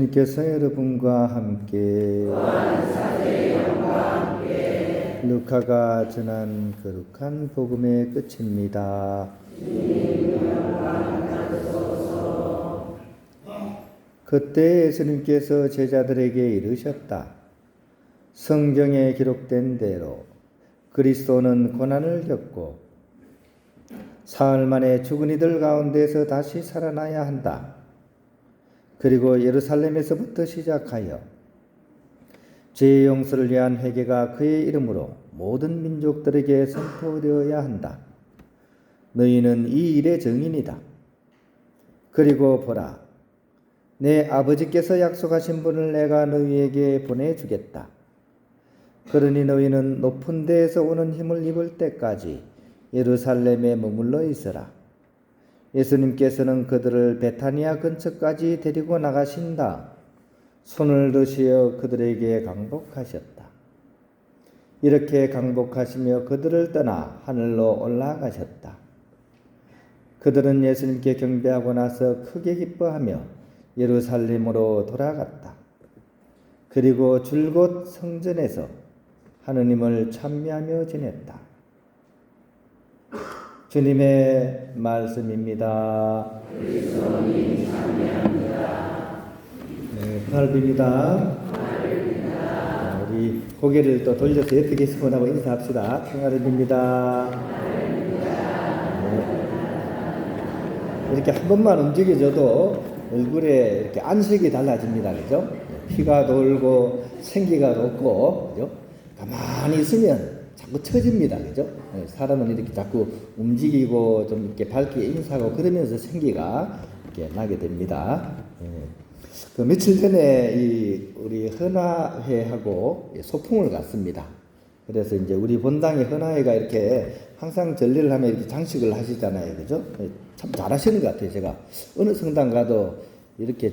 예수님께서 여러분과 함께 루카가 전한 거룩한 복음의 끝입니다. 그때 예수님께서 제자들에게 이르셨다. 성경에 기록된 대로 그리스도는 고난을 겪고 사흘 만에 죽은 이들 가운데서 다시 살아나야 한다. 그리고 예루살렘에서부터 시작하여 죄의 용서를 위한 회개가 그의 이름으로 모든 민족들에게 선포되어야 한다. 너희는 이 일의 증인이다. 그리고 보라, 내 아버지께서 약속하신 분을 내가 너희에게 보내주겠다. 그러니 너희는 높은 데에서 오는 힘을 입을 때까지 예루살렘에 머물러 있으라. 예수님께서는 그들을 베타니아 근처까지 데리고 나가신다. 손을 드시어 그들에게 강복하셨다. 이렇게 강복하시며 그들을 떠나 하늘로 올라가셨다. 그들은 예수님께 경배하고 나서 크게 기뻐하며 예루살렘으로 돌아갔다. 그리고 줄곧 성전에서 하느님을 찬미하며 지냈다. 주님의 말씀입니다. 그리스도님 찬미합니다. 네, 팔비입니다. 우리 고개를 또 돌려서 옆에 계신 분하고 인사합시다. 평화를빕니다. 네. 이렇게 한 번만 움직여줘도 얼굴에 이렇게 안색이 달라집니다. 그죠? 피가 돌고 생기가 돋고, 그죠? 가만히 있으면 자꾸 처집니다. 그죠? 사람은 이렇게 자꾸 움직이고 좀 이렇게 밝게 인사하고 그러면서 생기가 이렇게 나게 됩니다. 그 며칠 전에 우리 헌화회하고 소풍을 갔습니다. 그래서 이제 우리 본당의 헌화회가 이렇게 항상 전례를 하면 이렇게 장식을 하시잖아요. 그죠? 참 잘하시는 것 같아요. 제가 어느 성당 가도 이렇게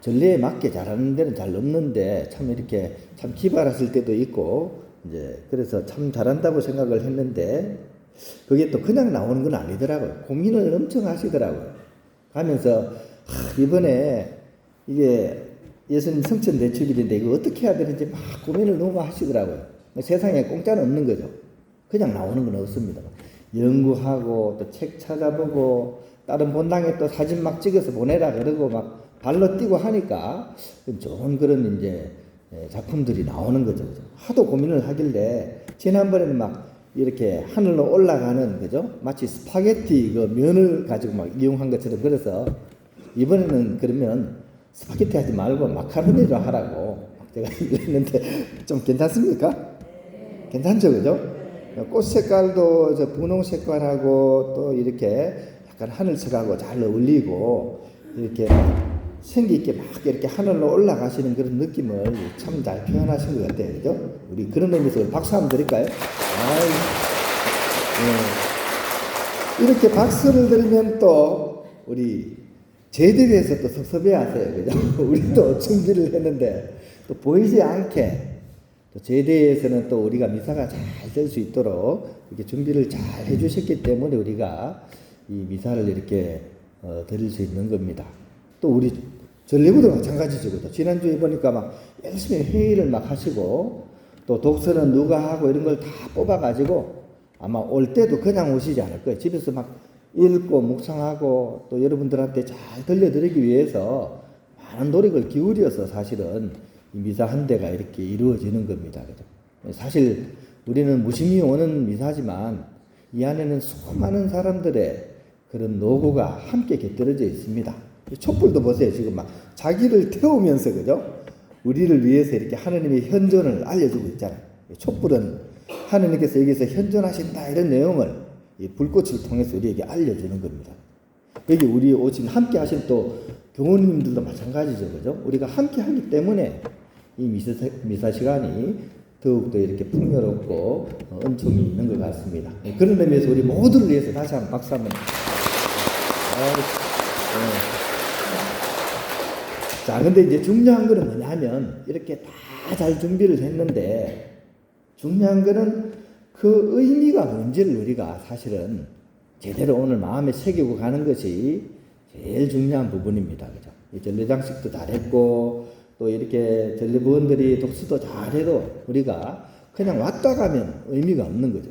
전례에 맞게 잘하는 데는 잘 없는데 참 이렇게 참 기발하실 때도 있고 이제 그래서 참 잘한다고 생각을 했는데 그게 또 그냥 나오는 건 아니더라고요. 고민을 엄청 하시더라고요. 가면서 이번에 이게 예수님 성천 대축일인데 이거 어떻게 해야 되는지 막 고민을 너무 하시더라고요. 세상에 공짜는 없는 거죠. 그냥 나오는 건 없습니다. 연구하고 또 책 찾아보고 다른 본당에 또 사진 막 찍어서 보내라 그러고 막 발로 뛰고 하니까 좋은 그런 이제 작품들이 나오는 거죠. 하도 고민을 하길래 지난번에는 막 이렇게 하늘로 올라가는 그죠? 마치 스파게티 그 면을 가지고 막 이용한 것처럼 그래서 이번에는 그러면 스파게티 하지 말고 마카로니로 하라고 제가 했는데 좀 괜찮습니까? 네. 괜찮죠, 그죠? 네. 꽃 색깔도 저 분홍 색깔하고 또 이렇게 약간 하늘색하고 잘 어울리고 이렇게 생기 있게 막 이렇게 하늘로 올라가시는 그런 느낌을 참 잘 표현하신 것 같아요, 그죠? 우리 그런 의미에서 박수 한번 드릴까요? 네. 이렇게 박수를 들면 또 우리 제대에서 또 섭섭해 하세요. 그죠? 우리도 준비를 했는데 또 보이지 않게 또 제대에서는 또 우리가 미사가 잘 될 수 있도록 이렇게 준비를 잘 해주셨기 때문에 우리가 이 미사를 이렇게 드릴 수 있는 겁니다. 또 우리 전례부도 마찬가지죠. 지난주에 보니까 막 열심히 회의를 막 하시고 또 독서는 누가 하고 이런 걸 다 뽑아가지고 아마 올 때도 그냥 오시지 않을 거예요. 집에서 막 읽고 묵상하고 또 여러분들한테 잘 들려드리기 위해서 많은 노력을 기울여서 사실은 이 미사 한 대가 이렇게 이루어지는 겁니다. 그죠? 사실 우리는 무심히 오는 미사지만 이 안에는 수많은 사람들의 그런 노고가 함께 곁들여져 있습니다. 촛불도 보세요. 지금 막 자기를 태우면서 그죠? 우리를 위해서 이렇게 하느님의 현존을 알려주고 있잖아요. 촛불은 하느님께서 여기서 현존하신다 이런 내용을 이 불꽃을 통해서 우리에게 알려주는 겁니다. 여기 우리 오신 함께 하신 또 교우님들도 마찬가지죠. 그죠? 우리가 함께 하기 때문에 이 미사 시간이 더욱더 이렇게 풍요롭고 은총이 있는 것 같습니다. 그런 의미에서 우리 모두를 위해서 다시 한번 박수 한번. 자, 근데 이제 중요한 거는 뭐냐면 이렇게 다 잘 준비를 했는데 중요한 거는 그 의미가 뭔지를 우리가 사실은 제대로 오늘 마음에 새기고 가는 것이 제일 중요한 부분입니다. 그죠? 이 전례장식도 잘했고, 또 이렇게 전례부원들이 독서도 잘해도 우리가 그냥 왔다 가면 의미가 없는 거죠.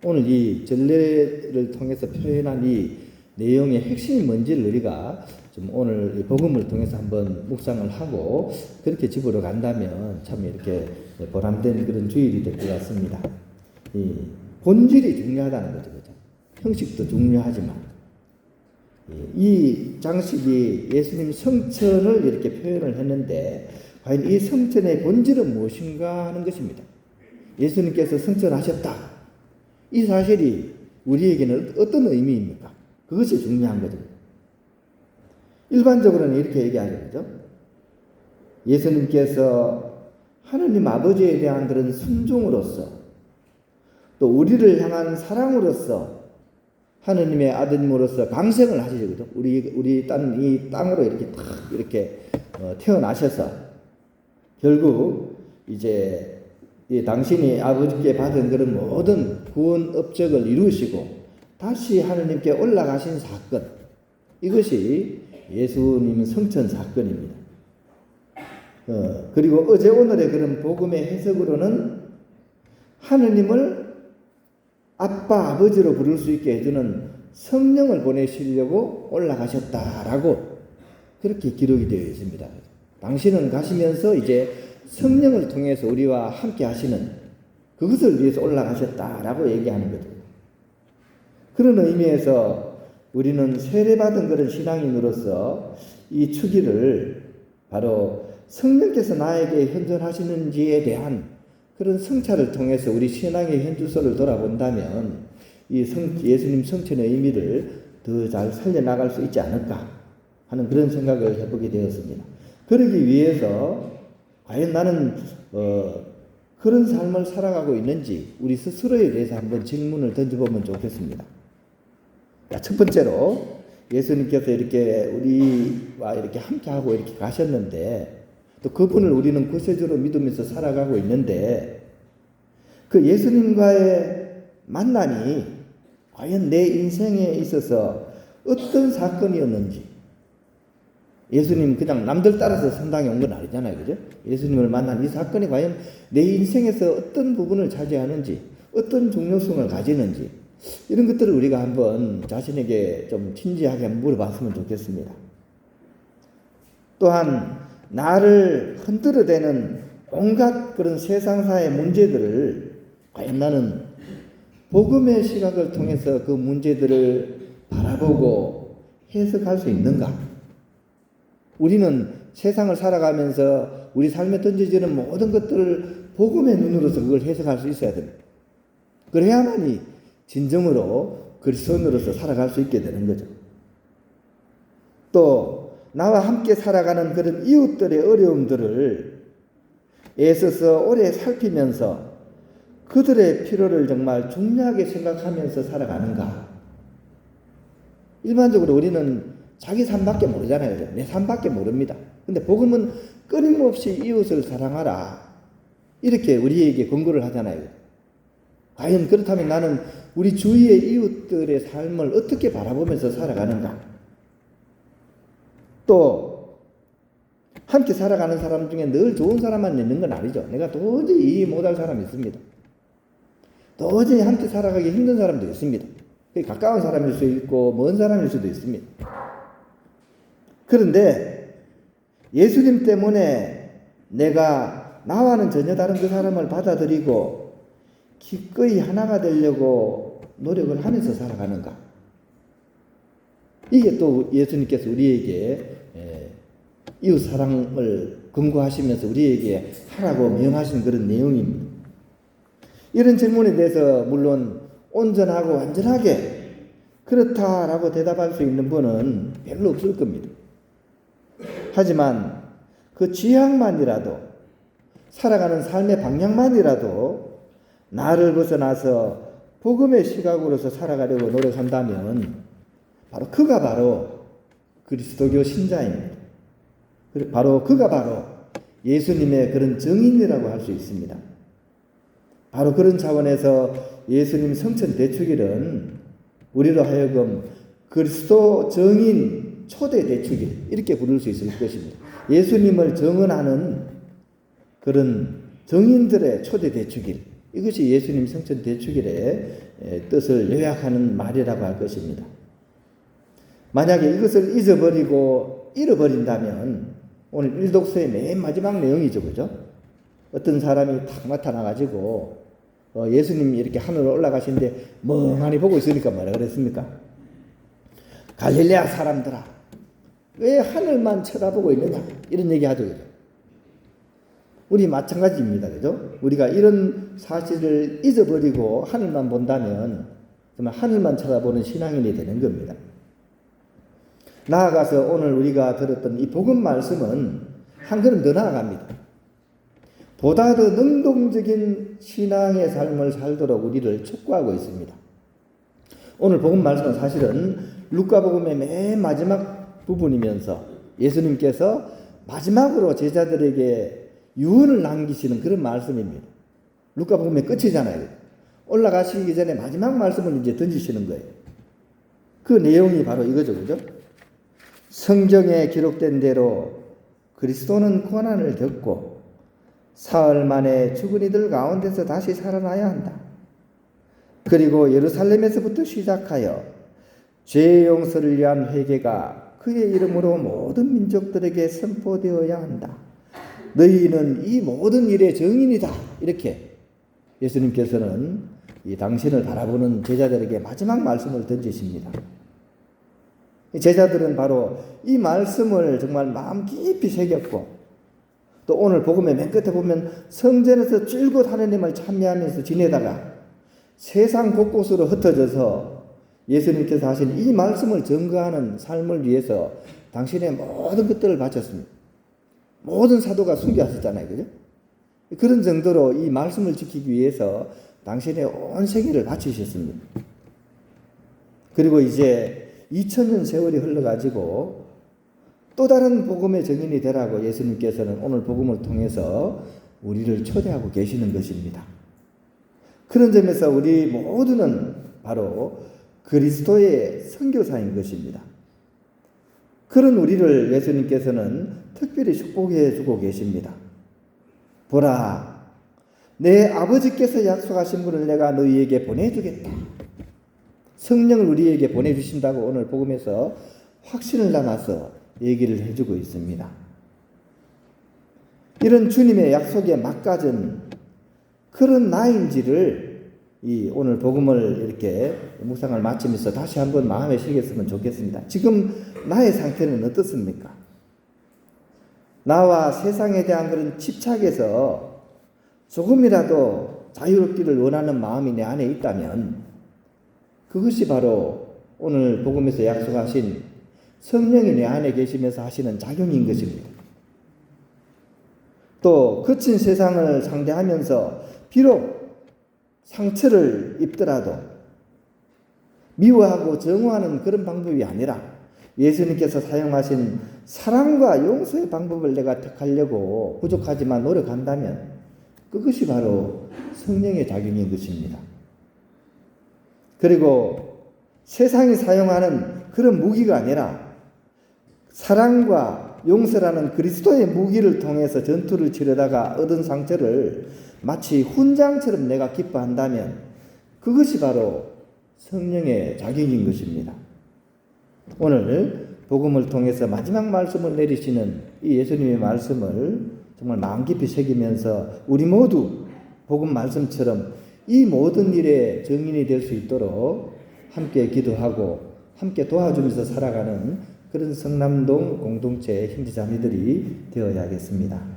오늘 이 전례를 통해서 표현한 이 내용의 핵심이 뭔지를 우리가 좀 오늘 이 복음을 통해서 한번 묵상을 하고 그렇게 집으로 간다면 참 이렇게 보람된 그런 주일이 될 것 같습니다. 이 본질이 중요하다는 거죠. 그죠? 형식도 중요하지만 이 장식이 예수님 성천을 이렇게 표현을 했는데 과연 이 성천의 본질은 무엇인가 하는 것입니다. 예수님께서 성천하셨다. 이 사실이 우리에게는 어떤 의미입니까? 그것이 중요한 거죠. 일반적으로는 이렇게 얘기하죠. 그죠? 예수님께서 하느님 아버지에 대한 그런 순종으로서 또 우리를 향한 사랑으로서 하느님의 아들님으로서 강생을 하시죠. 그죠? 우리 이 땅으로 이렇게 탁 이렇게 태어나셔서 결국 이제 당신이 아버지께 받은 그런 모든 구원 업적을 이루시고 다시 하느님께 올라가신 사건, 이것이 예수님 성천 사건입니다. 그리고 어제 오늘의 그런 복음의 해석으로는 하느님을 아빠, 아버지로 부를 수 있게 해주는 성령을 보내시려고 올라가셨다라고 그렇게 기록이 되어 있습니다. 당신은 가시면서 이제 성령을 통해서 우리와 함께 하시는 그것을 위해서 올라가셨다라고 얘기하는 거죠. 그런 의미에서 우리는 세례받은 그런 신앙인으로서 이 주기를 바로 성령께서 나에게 현존하시는지에 대한 그런 성찰을 통해서 우리 신앙의 현주소를 돌아본다면 이 예수님 성천의 의미를 더 잘 살려나갈 수 있지 않을까 하는 그런 생각을 해보게 되었습니다. 그러기 위해서 과연 나는 그런 삶을 살아가고 있는지 우리 스스로에 대해서 한번 질문을 던져보면 좋겠습니다. 첫 번째로 예수님께서 이렇게 우리와 이렇게 함께하고 이렇게 가셨는데 또 그분을 우리는 구세주로 믿으면서 살아가고 있는데 그 예수님과의 만남이 과연 내 인생에 있어서 어떤 사건이었는지, 예수님 그냥 남들 따라서 성당에 온 건 아니잖아요. 그죠? 예수님을 만난 이 사건이 과연 내 인생에서 어떤 부분을 차지하는지, 어떤 중요성을 가지는지, 이런 것들을 우리가 한번 자신에게 좀 진지하게 물어봤으면 좋겠습니다. 또한 나를 흔들어대는 온갖 그런 세상사의 문제들을 과연 나는 복음의 시각을 통해서 그 문제들을 바라보고 해석할 수 있는가? 우리는 세상을 살아가면서 우리 삶에 던져지는 모든 것들을 복음의 눈으로서 그걸 해석할 수 있어야 됩니다. 그래야만이 진정으로 그리스도인으로서 살아갈 수 있게 되는 거죠. 또 나와 함께 살아가는 그런 이웃들의 어려움들을 애써서 오래 살피면서 그들의 필요를 정말 중요하게 생각하면서 살아가는가? 일반적으로 우리는 자기 삶밖에 모르잖아요. 내 삶밖에 모릅니다. 근데 복음은 끊임없이 이웃을 사랑하라, 이렇게 우리에게 권고를 하잖아요. 과연 그렇다면 나는 우리 주위의 이웃들의 삶을 어떻게 바라보면서 살아가는가? 또 함께 살아가는 사람 중에 늘 좋은 사람만 있는 건 아니죠. 내가 도저히 이해 못할 사람이 있습니다. 도저히 함께 살아가기 힘든 사람도 있습니다. 가까운 사람일 수 있고 먼 사람일 수도 있습니다. 그런데 예수님 때문에 내가 나와는 전혀 다른 그 사람을 받아들이고 기꺼이 하나가 되려고 노력을 하면서 살아가는가? 이게 또 예수님께서 우리에게 이웃 사랑을 권고하시면서 우리에게 하라고 명하신 그런 내용입니다. 이런 질문에 대해서 물론 온전하고 완전하게 그렇다라고 대답할 수 있는 분은 별로 없을 겁니다. 하지만 그 지향만이라도, 살아가는 삶의 방향만이라도 나를 벗어나서 복음의 시각으로서 살아가려고 노력한다면 그가 바로 그리스도교 신자입니다. 그가 바로 예수님의 그런 증인이라고 할 수 있습니다. 바로 그런 차원에서 예수님 성천 대축일은 우리로 하여금 그리스도 증인 초대 대축일 이렇게 부를 수 있을 것입니다. 예수님을 정언하는 그런 정인들의 초대 대축일, 이것이 예수님 성천 대축일의 뜻을 요약하는 말이라고 할 것입니다. 만약에 이것을 잊어버리고 잃어버린다면 오늘 일독서의 맨 마지막 내용이죠, 그죠? 어떤 사람이 탁 나타나가지고 예수님이 이렇게 하늘로 올라가시는데 멍하니 보고 있으니까 뭐라 그랬습니까? 갈릴레아 사람들아, 왜 하늘만 쳐다보고 있느냐? 이런 얘기 하죠, 그죠? 우리 마찬가지입니다, 그죠? 우리가 이런 사실을 잊어버리고 하늘만 본다면 정말 하늘만 쳐다보는 신앙인이 되는 겁니다. 나아가서 오늘 우리가 들었던 이 복음 말씀은 한 걸음 더 나아갑니다. 보다 더 능동적인 신앙의 삶을 살도록 우리를 촉구하고 있습니다. 오늘 복음 말씀은 사실은 루카복음의 맨 마지막 부분이면서 예수님께서 마지막으로 제자들에게 유언을 남기시는 그런 말씀입니다. 루카복음의 끝이잖아요. 올라가시기 전에 마지막 말씀을 이제 던지시는 거예요. 그 내용이 바로 이거죠, 그죠? 성경에 기록된 대로 그리스도는 고난을 겪고 사흘 만에 죽은 이들 가운데서 다시 살아나야 한다. 그리고 예루살렘에서부터 시작하여 죄의 용서를 위한 회개가 그의 이름으로 모든 민족들에게 선포되어야 한다. 너희는 이 모든 일의 증인이다. 이렇게 예수님께서는 이 당신을 바라보는 제자들에게 마지막 말씀을 던지십니다. 제자들은 바로 이 말씀을 정말 마음 깊이 새겼고, 또 오늘 복음의 맨 끝에 보면 성전에서 줄곧 하나님을 찬미하면서 지내다가 세상 곳곳으로 흩어져서 예수님께서 하신 이 말씀을 증거하는 삶을 위해서 당신의 모든 것들을 바쳤습니다. 모든 사도가 순교하셨잖아요, 그죠? 그런 정도로 이 말씀을 지키기 위해서 당신의 온 생애를 바치셨습니다. 그리고 이제 2000년 세월이 흘러가지고 또 다른 복음의 증인이 되라고 예수님께서는 오늘 복음을 통해서 우리를 초대하고 계시는 것입니다. 그런 점에서 우리 모두는 바로 그리스도의 선교사인 것입니다. 그런 우리를 예수님께서는 특별히 축복해 주고 계십니다. 보라, 내 아버지께서 약속하신 분을 내가 너희에게 보내주겠다. 성령을 우리에게 보내주신다고 오늘 복음에서 확신을 담아서 얘기를 해주고 있습니다. 이런 주님의 약속에 막가진 그런 나인지를 이 오늘 복음을 이렇게 묵상을 마치면서 다시 한번 마음에 새겼으면 좋겠습니다. 지금 나의 상태는 어떻습니까? 나와 세상에 대한 그런 집착에서 조금이라도 자유롭기를 원하는 마음이 내 안에 있다면 그것이 바로 오늘 복음에서 약속하신 성령이 내 안에 계시면서 하시는 작용인 것입니다. 또 거친 세상을 상대하면서 비록 상처를 입더라도 미워하고 정오하는 그런 방법이 아니라 예수님께서 사용하신 사랑과 용서의 방법을 내가 택하려고 부족하지만 노력한다면 그것이 바로 성령의 작용인 것입니다. 그리고 세상이 사용하는 그런 무기가 아니라 사랑과 용서라는 그리스도의 무기를 통해서 전투를 치르다가 얻은 상처를 마치 훈장처럼 내가 기뻐한다면 그것이 바로 성령의 작용인 것입니다. 오늘 복음을 통해서 마지막 말씀을 내리시는 이 예수님의 말씀을 정말 마음 깊이 새기면서 우리 모두 복음 말씀처럼 이 모든 일의 증인이 될 수 있도록 함께 기도하고 함께 도와주면서 살아가는 그런 성남동 공동체의 형제자매들이 되어야겠습니다.